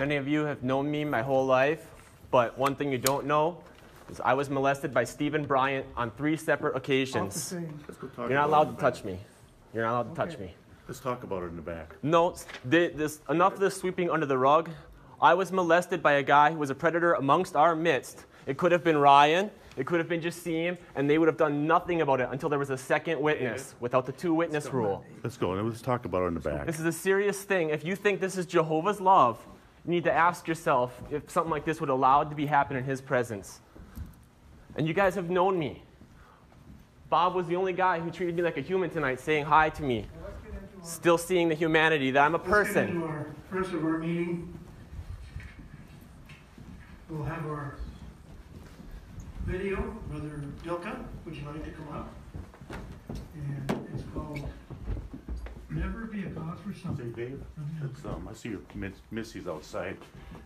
Many of you have known me my whole life, but one thing you don't know is I was molested by Stephen Bryant on 3 separate occasions. You're not allowed to touch me. You're not allowed to touch me. Let's talk about it in the back. No, enough of this sweeping under the rug. I was molested by a guy who was a predator amongst our midst. It could have been Ryan. It could have been just Seam, and they would have done nothing about it until there was a second witness without the 2-witness rule. Let's go. Let's talk about it in the back. This is a serious thing. If you think this is Jehovah's love, you need to ask yourself if something like this would allow it to be happen in his presence. And you guys have known me. Bob was the only guy who treated me like a human tonight, saying hi to me. Still seeing the humanity that I'm a person. Let's get into our first of our meeting. We'll have our video. Brother Dilka, would you like to come up? And it's called Never Be a Cause for Something. Hey, Dave, I see your Missy's outside.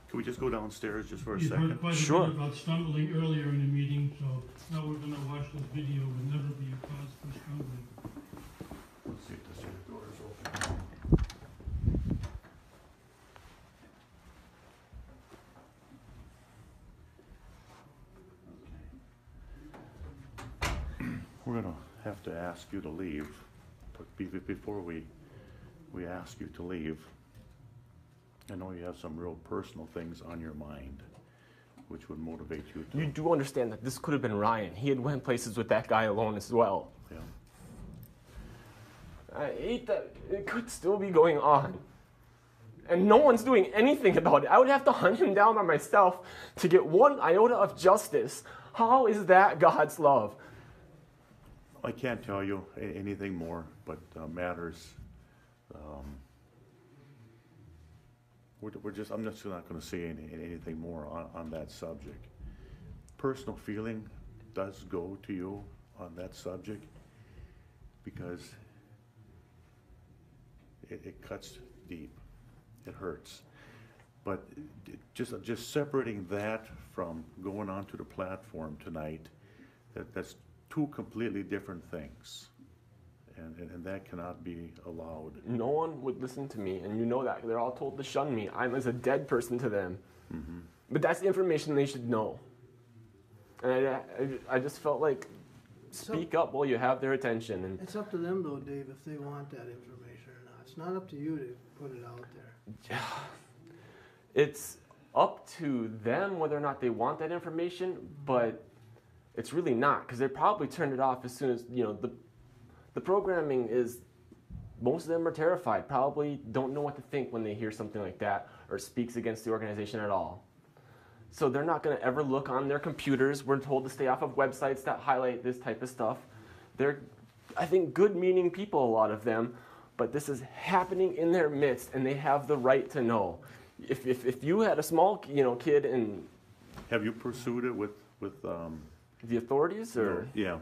Can we just go downstairs just for a You second? heard quite a Sure. bit about stumbling earlier in the meeting, so now we're going to watch this video with Never Be a Cause for Stumbling. Let's see if the door is open. We're going to have to ask you to leave, but before we ask you to leave, I know you have some real personal things on your mind, which would motivate you to... You do understand that this could have been Ryan. He had went places with that guy alone as well. Yeah. I hate that it could still be going on. And no one's doing anything about it. I would have to hunt him down by myself to get one iota of justice. How is that God's love? I can't tell you anything more, but matters. I'm just not going to say anything more on that subject. Personal feeling does go to you on that subject because it cuts deep. It hurts. But just separating that from going onto the platform tonight, that's 2 completely different things, and that cannot be allowed. No one would listen to me, and you know that. They're all told to shun me. I'm as a dead person to them. Mm-hmm. But that's the information they should know. And I just felt like, speak up while you have their attention. And it's up to them, though, Dave, if they want that information or not. It's not up to you to put it out there. Yeah. It's up to them whether or not they want that information, but it's really not, because they probably turned it off as soon as, the programming is, most of them are terrified, probably don't know what to think when they hear something like that or speaks against the organization at all. So they're not going to ever look on their computers. We're told to stay off of websites that highlight this type of stuff. They're, I think, good-meaning people, a lot of them, but this is happening in their midst, and they have the right to know. If you had a small, kid and... Have you pursued it with the authorities, or? Yeah.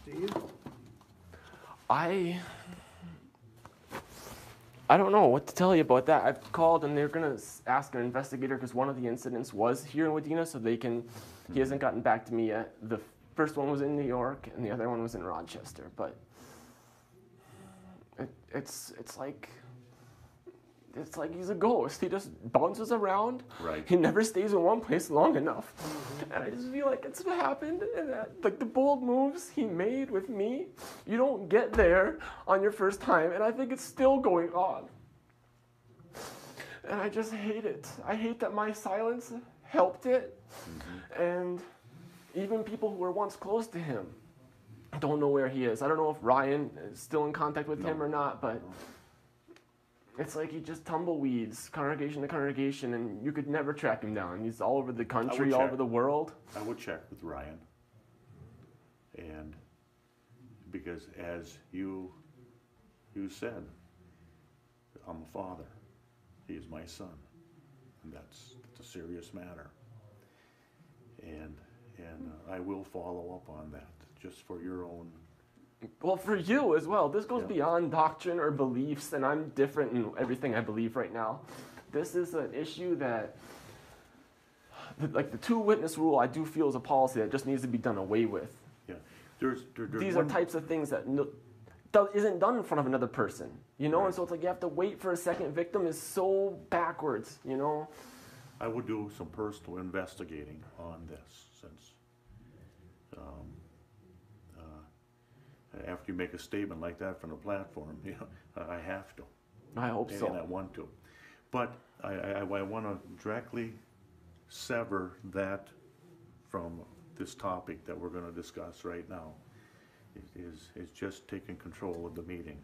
Steve? I don't know what to tell you about that. I've called, and they're going to ask an investigator, because one of the incidents was here in Wadena, so he hasn't gotten back to me yet. The first one was in New York, and the other one was in Rochester, but it's like he's a ghost. He just bounces around. Right. He never stays in one place long enough. And I just feel like it's what happened. And like the bold moves he made with me, you don't get there on your first time. And I think it's still going on. And I just hate it. I hate that my silence helped it. Mm-hmm. And even people who were once close to him don't know where he is. I don't know if Ryan is still in contact with him or not, but... It's like he just tumbleweeds congregation to congregation, and you could never track him down. He's all over the country, all over the world. I would check with Ryan. And because as you said, I'm a father. He is my son. And that's a serious matter. And I will follow up on that just for your own... Well, for you as well. This goes beyond doctrine or beliefs, and I'm different in everything I believe right now. This is an issue that, like the 2-witness rule, I do feel is a policy that just needs to be done away with. Yeah. These are types of things that isn't done in front of another person, you know? And so it's like you have to wait for a second victim is so backwards, you know? I would do some personal investigating on this, since after you make a statement like that from the platform, you know, I have to. I hope so. And I want to. But I want to directly sever that from this topic that we're going to discuss right now. Is just taking control of the meeting.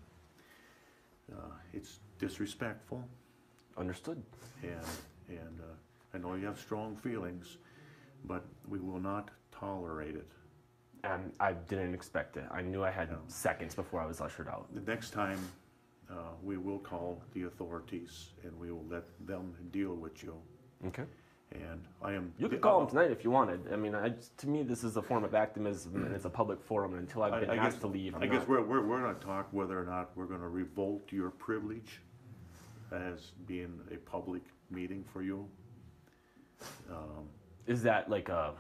It's disrespectful. Understood. And I know you have strong feelings, but we will not tolerate it. And I didn't expect it. I knew I had seconds before I was ushered out. The next time, we will call the authorities and we will let them deal with you. Okay. And I am. You could call them tonight if you wanted. I mean, to me, this is a form of activism and it's a public forum. And until I've been asked to leave, I guess we're going to talk whether or not we're going to revolt your privilege as being a public meeting for you. Is that like a...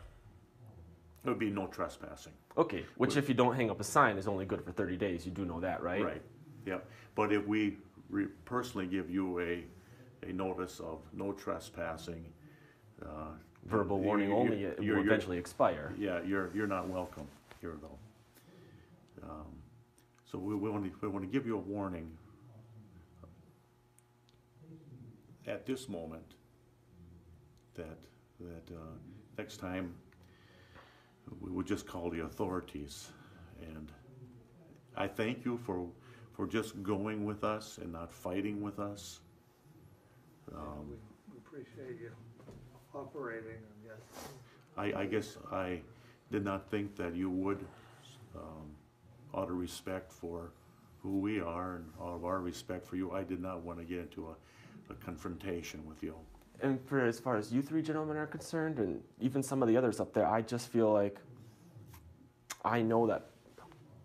It would be no trespassing. Okay, which if you don't hang up a sign is only good for 30 days. You do know that, right? Right, yeah. But if we personally give you a notice of no trespassing, verbal warning only, it will eventually expire. Yeah, you're not welcome here though. So we want to give you a warning at this moment that next time we would just call the authorities. And I thank you for just going with us and not fighting with us. We appreciate you operating, I guess I did not think that you would, out of respect for who we are and out of our respect for you, I did not want to get into a confrontation with you. And for as far as you three gentlemen are concerned, and even some of the others up there, I just feel like I know that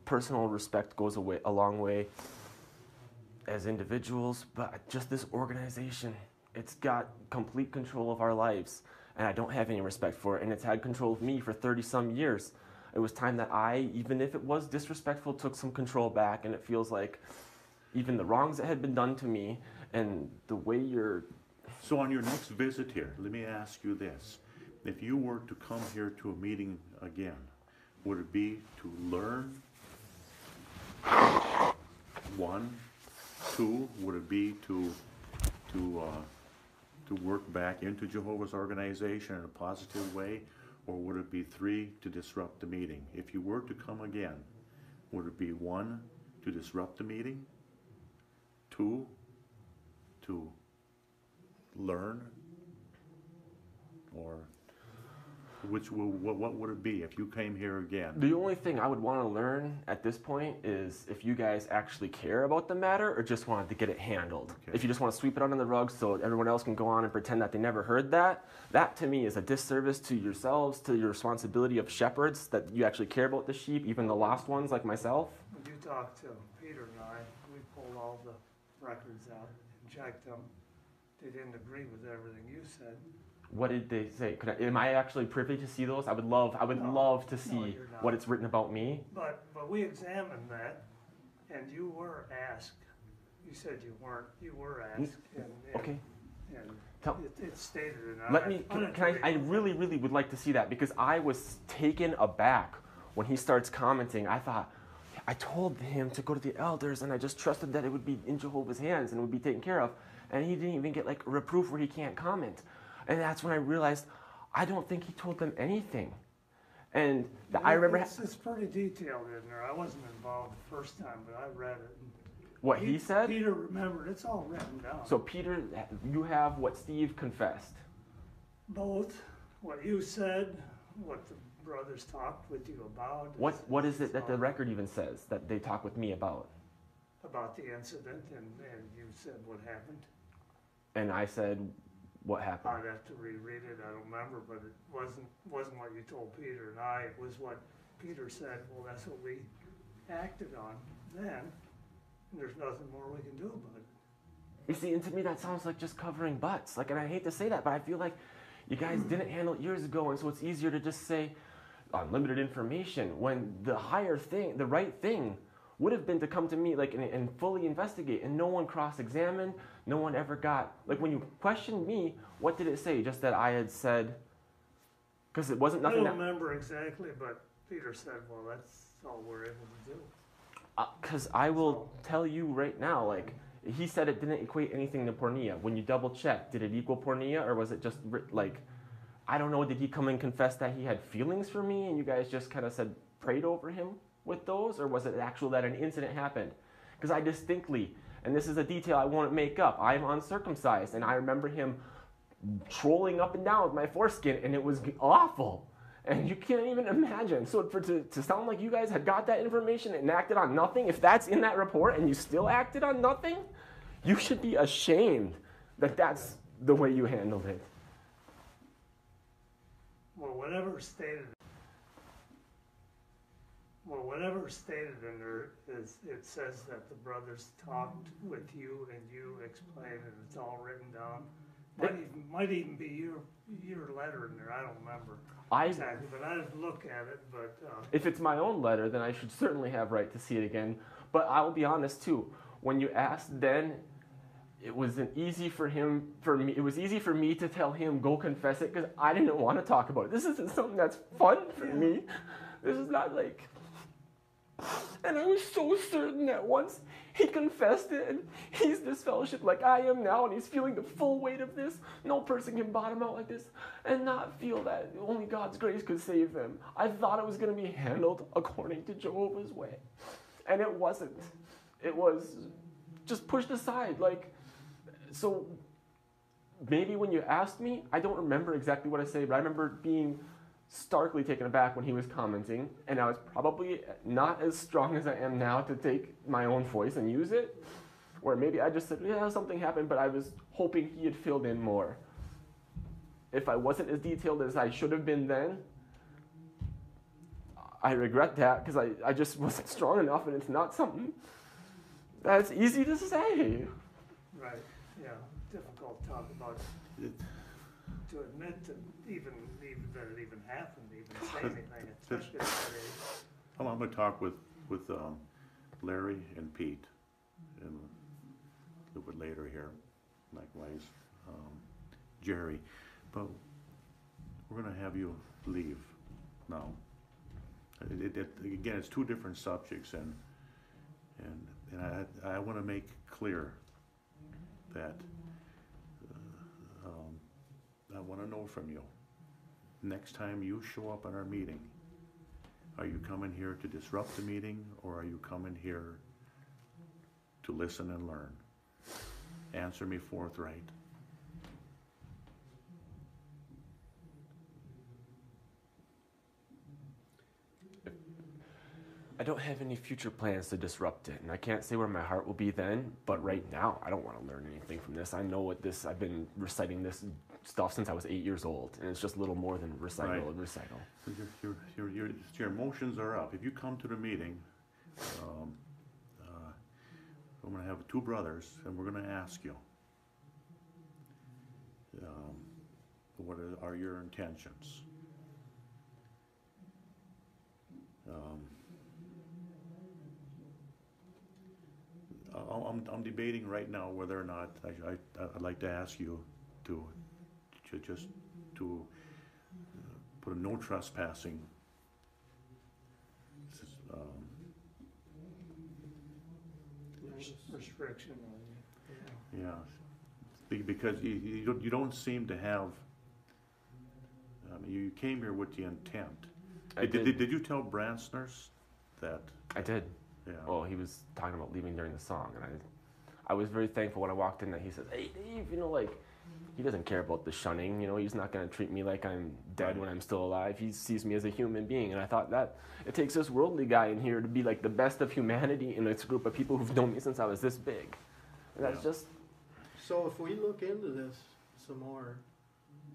personal respect goes a long way as individuals, but just this organization, it's got complete control of our lives, and I don't have any respect for it, and it's had control of me for 30-some years. It was time that I, even if it was disrespectful, took some control back, and it feels like even the wrongs that had been done to me and the way you're... So on your next visit here, let me ask you this. If you were to come here to a meeting again, would it be to learn? 1, 2, would it be to work back into Jehovah's organization in a positive way? Or would it be 3, to disrupt the meeting? If you were to come again, would it be 1, to disrupt the meeting? 2, to learn? Or what would it be if you came here again? The only thing I would want to learn at this point is if you guys actually care about the matter or just wanted to get it handled. Okay. If you just want to sweep it under the rug so everyone else can go on and pretend that they never heard that, that to me is a disservice to yourselves, to your responsibility of shepherds, that you actually care about the sheep, even the lost ones like myself. When you talked to Peter and I, we pulled all the records out and checked them. They didn't agree with everything you said. What did they say? Am I actually privy to see those? I would love to see you're not. what it's written about me. But we examined that, and you were asked. You said you weren't. You were asked. And Okay. And it's stated in Let me. I really would like to see that because I was taken aback when he starts commenting. I thought, I told him to go to the elders, and I just trusted that it would be in Jehovah's hands and it would be taken care of. And he didn't even get like a reproof where he can't comment. And that's when I realized I don't think he told them anything. And I remember... It's pretty detailed in there. I wasn't involved the first time, but I read it. What he said? Peter remembered. It's all written down. So Peter, you have what Steve confessed. Both what you said, what the brothers talked with you about. What is it that the record even says that they talk with me about? About the incident, and you said what happened. And I said... What happened? I'd have to reread it. I don't remember, but it wasn't what you told Peter and I. It was what Peter said. Well, that's what we acted on then. And there's nothing more we can do about it. You see, and to me that sounds like just covering butts. Like, and I hate to say that, but I feel like you guys didn't handle it years ago, and so it's easier to just say unlimited information when the higher thing, the right thing, would have been to come to me like and fully investigate, and no one cross-examined, no one ever got, like when you questioned me, what did it say? Just that I had said, because it wasn't I nothing don't that, remember exactly, but Peter said, well, that's all we're able to do. because I will tell you right now, like, he said it didn't equate anything to pornea. When you double check, did it equal pornea, or was it just like, I don't know, did he come and confess that he had feelings for me and you guys just kind of said, prayed over him with those, or was it actual that an incident happened? Because I distinctly, and this is a detail I won't make up, I'm uncircumcised, and I remember him trolling up and down with my foreskin, and it was awful. And you can't even imagine. So to sound like you guys had got that information and acted on nothing, if that's in that report and you still acted on nothing, you should be ashamed that that's the way you handled it. Well, whatever stated in there is, it says that the brothers talked with you and you explained, and it's all written down. Might even be your letter in there. I don't remember exactly, but I'd look at it. But if it's my own letter, then I should certainly have right to see it again. But I will be honest too. When you asked then, it was easy for me. It was easy for me to tell him go confess it because I didn't want to talk about it. This isn't something that's fun for me. This is not like. And I was so certain that once he confessed it and he's disfellowshipped like I am now and he's feeling the full weight of this, no person can bottom out like this and not feel that only God's grace could save him. I thought it was going to be handled according to Jehovah's way. And it wasn't. It was just pushed aside. Like, so maybe when you asked me, I don't remember exactly what I said, but I remember being starkly taken aback when he was commenting, and I was probably not as strong as I am now to take my own voice and use it, or maybe I just said, yeah, something happened, but I was hoping he had filled in more. If I wasn't as detailed as I should have been then, I regret that, because I just wasn't strong enough, and it's not something that's easy to say. right, yeah, difficult to talk about, to admit to even that it even happened, even say anything, especially at that age. I'm going to talk with Larry and Pete, and a little bit later here, likewise, Jerry. But we're going to have you leave now. Again, it's two different subjects, and I want to make clear that I want to know from you. Next time you show up at our meeting, are you coming here to disrupt the meeting, or are you coming here to listen and learn? Answer me forthright. I don't have any future plans to disrupt it, and I can't say where my heart will be then, but right now, I don't want to learn anything from this. I know what this, I've been reciting this stuff since I was 8 years old, and it's just a little more than recital Right. and recital. So your emotions are up. If you come to the meeting, I'm going to have two brothers, and we're going to ask you, what are your intentions? I'm debating right now whether or not I'd like to ask you to put a no trespassing Restriction on you. yeah, because you don't seem to have. You came here with the intent. Did you tell Bransner's that? I did. Yeah. Well, he was talking about leaving during the song, and I was very thankful when I walked in that he said, "Hey, Dave, like, he doesn't care about the shunning, he's not going to treat me like I'm dead when I'm still alive. He sees me as a human being." And I thought that it takes this worldly guy in here to be like the best of humanity in this group of people who've known me since I was this big. And that's just... So if we look into this some more,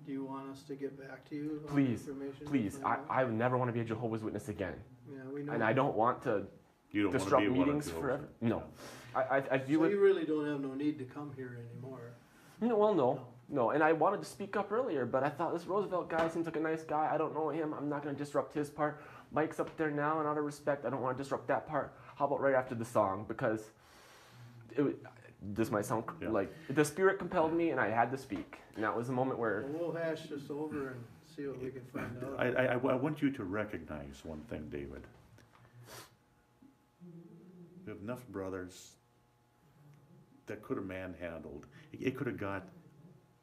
do you want us to get back to you on Please, information? please. I would never want to be a Jehovah's Witness again. Yeah, we know. And I don't want to You don't disrupt want to be meetings one of forever. those. No. I view So it... you really don't have no need to come here anymore. No, well, no. And I wanted to speak up earlier, but I thought this Roosevelt guy seems like a nice guy. I don't know him. I'm not going to disrupt his part. Mike's up there now, and out of respect, I don't want to disrupt that part. how about right after the song? Because this might sound Yeah. like the Spirit compelled me, and I had to speak. And that was the moment where We'll hash this over and see what we can find out. I want you to recognize one thing, David. We have enough brothers that could have manhandled. It could have got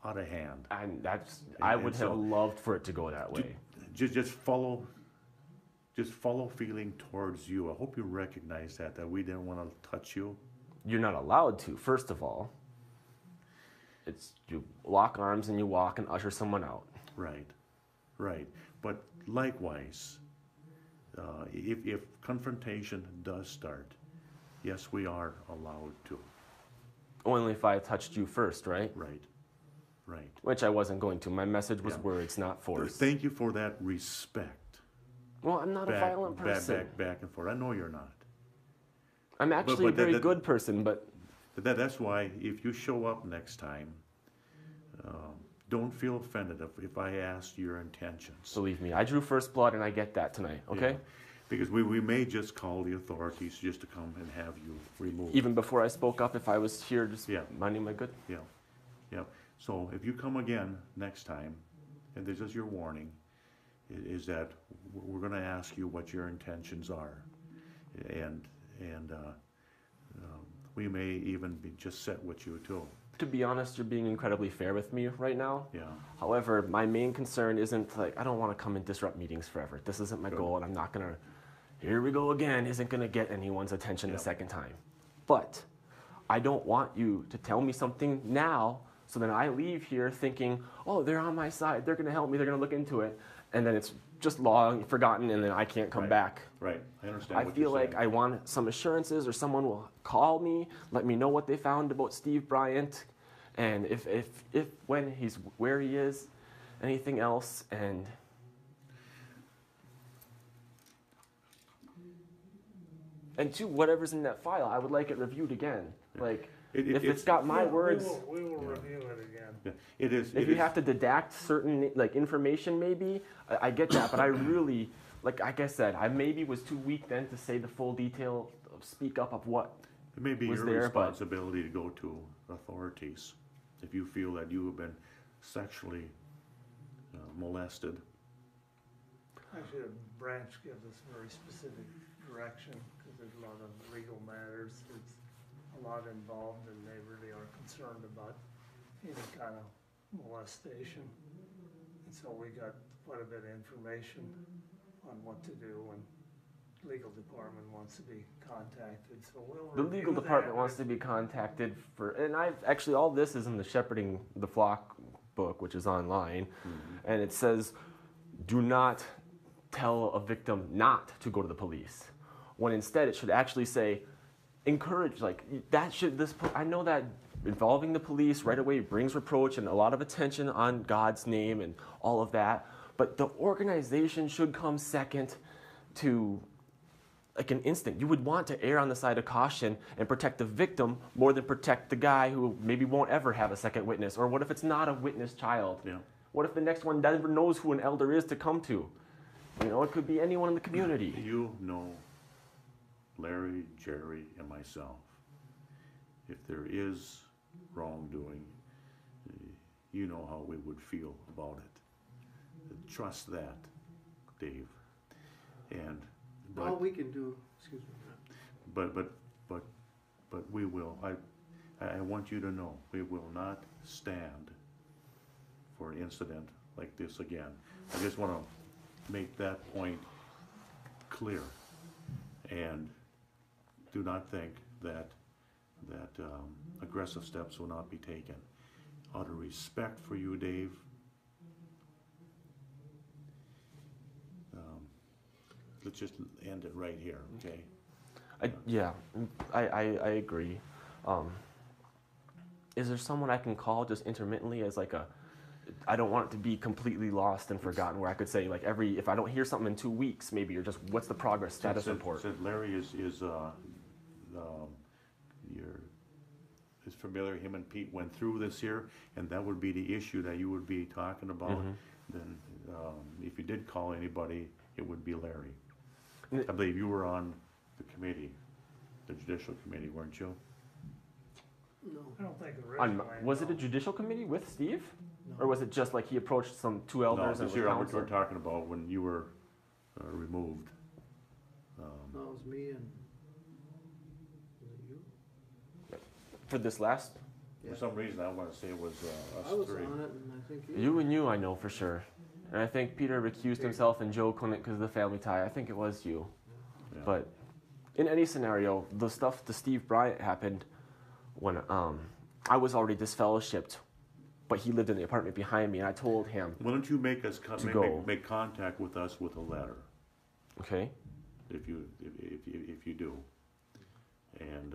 out of hand. and I would have loved for it to go that way. Just follow feeling towards you. I hope you recognize that we didn't want to touch you. You're not allowed to. First of all, it's you lock arms and you walk and usher someone out. Right. But likewise, if confrontation does start, yes, we are allowed to. Only if I touched you first, right? Right. Which I wasn't going to. My message was Yeah. words, not force. Thank you for that respect. Well, I'm not a violent person. Back and forth. I know you're not. I'm actually but a very that- good person, but That's why if you show up next time, don't feel offended if I ask your intentions. believe me, I drew first blood and I get that tonight, okay? Yeah. Because we may just call the authorities just to come and have you removed. Even before I spoke up, if I was here just Yeah. minding my good. Yeah. So if you come again next time, and this is your warning, is that we're going to ask you what your intentions are, and we may even be just set with you too. To be honest, you're being incredibly fair with me right now. Yeah. However, my main concern isn't like I don't want to come and disrupt meetings forever. This isn't my Good. goal, and I'm not gonna. Here we go again. Isn't gonna get anyone's attention the second time. But I don't want you to tell me something now, so then I leave here thinking, oh, they're on my side. They're gonna help me. They're gonna look into it, and then it's just long forgotten, and then I can't come Right. back. Right. I understand. I what feel you're like saying. I want some assurances, or someone will call me, let me know what they found about Steve Bryant, and if when he's where he is, anything else, and two, whatever's in that file, I would like it reviewed again. Like if it's got my words. We will Yeah. review it again. Yeah, it is. If you have to dedact certain like information, maybe I get that, but I really like I said, I maybe was too weak then to say the full detail, speak up of what. It may be was your there, but- responsibility to go to authorities if you feel that you have been sexually molested. Actually, the branch gives us very specific direction, because there's a lot of legal matters, there's a lot involved, and they really are concerned about any kind of molestation. And so we got quite a bit of information on what to do, and legal department wants to be contacted, so we'll The review legal that department with- wants to be contacted for, and I've actually all this is in the Shepherding the Flock book, which is online, and it says, do not tell a victim not to go to the police. When instead it should actually say, encourage, like that should this. I know that involving the police right away brings reproach and a lot of attention on God's name and all of that, but the organization should come second to like an instinct. You would want to err on the side of caution and protect the victim more than protect the guy who maybe won't ever have a second witness. Or what if it's not a witness child? Yeah. What if the next one never knows who an elder is to come to? You know, it could be anyone in the community. You know Larry, Jerry, and myself. If there is wrongdoing, you know how we would feel about it. Trust that, Dave. And All we can do, excuse me, but we will. I want you to know we will not stand for an incident like this again. I just want to make that point clear, and do not think that aggressive steps will not be taken. Out of respect for you, Dave, let's just end it right here, okay? I agree. Is there someone I can call just intermittently as like a, I don't want it to be completely lost and forgotten, where I could say like if I don't hear something in 2 weeks maybe, or just what's the progress status report? Said Larry is familiar. Him and Pete went through this here, and that would be the issue that you would be talking about. Mhm. Then, if you did call anybody, it would be Larry. N- I believe you were on the committee. the judicial committee, weren't you? No, I don't think On, originally. was it a no. judicial committee with Steve? no. Or was it just like he approached some two No, elders and this it was year, council? we're talking about when you were removed. No, it was me and, was it you? For this last? Yeah. For some reason, I wanna say it was I us was three. on it and I think You and you, I know for sure. And I think Peter recused himself and Joe couldn't because of the family tie. I think it was you. Yeah. But in any scenario, the stuff to Steve Bryant happened when I was already disfellowshipped, but he lived in the apartment behind me, and I told him, Why don't you make us, To go. make contact with us with a letter, okay? if you do. And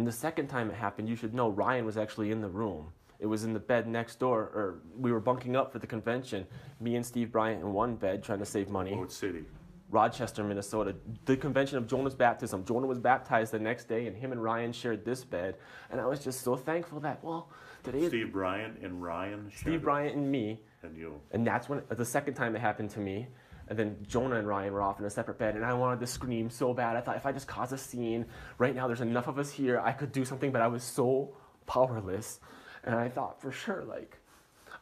the second time it happened, you should know Ryan was actually in the room. It was in the bed next door, or we were bunking up for the convention. Me and Steve Bryant in one bed trying to save money. What city? Rochester, Minnesota. The convention of Jonah's baptism. Jonah was baptized the next day, and him and Ryan shared this bed. And I was just so thankful that, well, today is Steve Bryant and Ryan? Steve Bryant and me. And you. And that's when, the second time it happened to me. And then Jonah and Ryan were off in a separate bed, and I wanted to scream so bad. I thought if I just cause a scene, right now there's enough of us here, I could do something, but I was so powerless. And I thought for sure, like,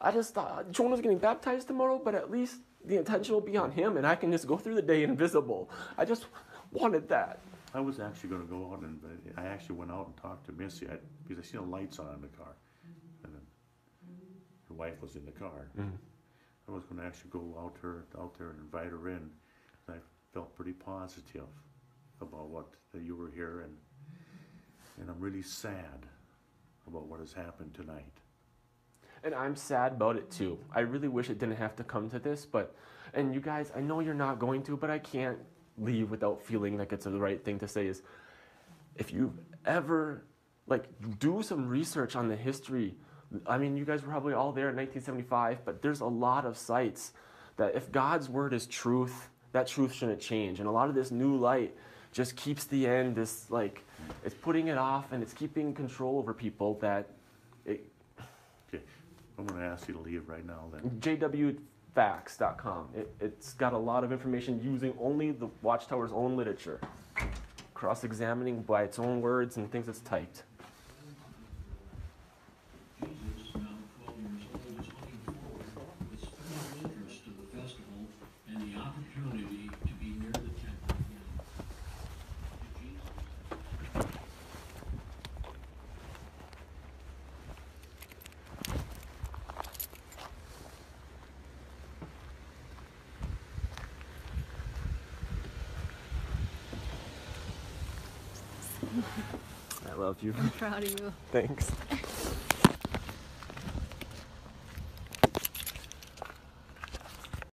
I just thought Jonah's getting baptized tomorrow, but at least the attention will be on him, and I can just go through the day invisible. I just wanted that. I was actually gonna go out and, I actually went out and talked to Missy, because I seen the lights on in the car. And then her wife was in the car. I was gonna actually go out there and invite her in. And I felt pretty positive about that you were here, and I'm really sad about what has happened tonight. And I'm sad about it too. I really wish it didn't have to come to this, and you guys, I know you're not going to, but I can't leave without feeling like it's the right thing to say is, if you ever, like, do some research on the history. I mean, you guys were probably all there in 1975, but there's a lot of sites that if God's word is truth, that truth shouldn't change. And a lot of this new light just keeps the end, it's putting it off, and it's keeping control over people that Okay, I'm gonna ask you to leave right now then. jwfacts.com. It's got a lot of information using only the Watchtower's own literature, cross-examining by its own words and things it's typed. Jesus, now 12 years old, is looking forward with special interest to the festival and the opportunity to be near the temple again. Jesus. I love you. I'm proud of you. Thanks.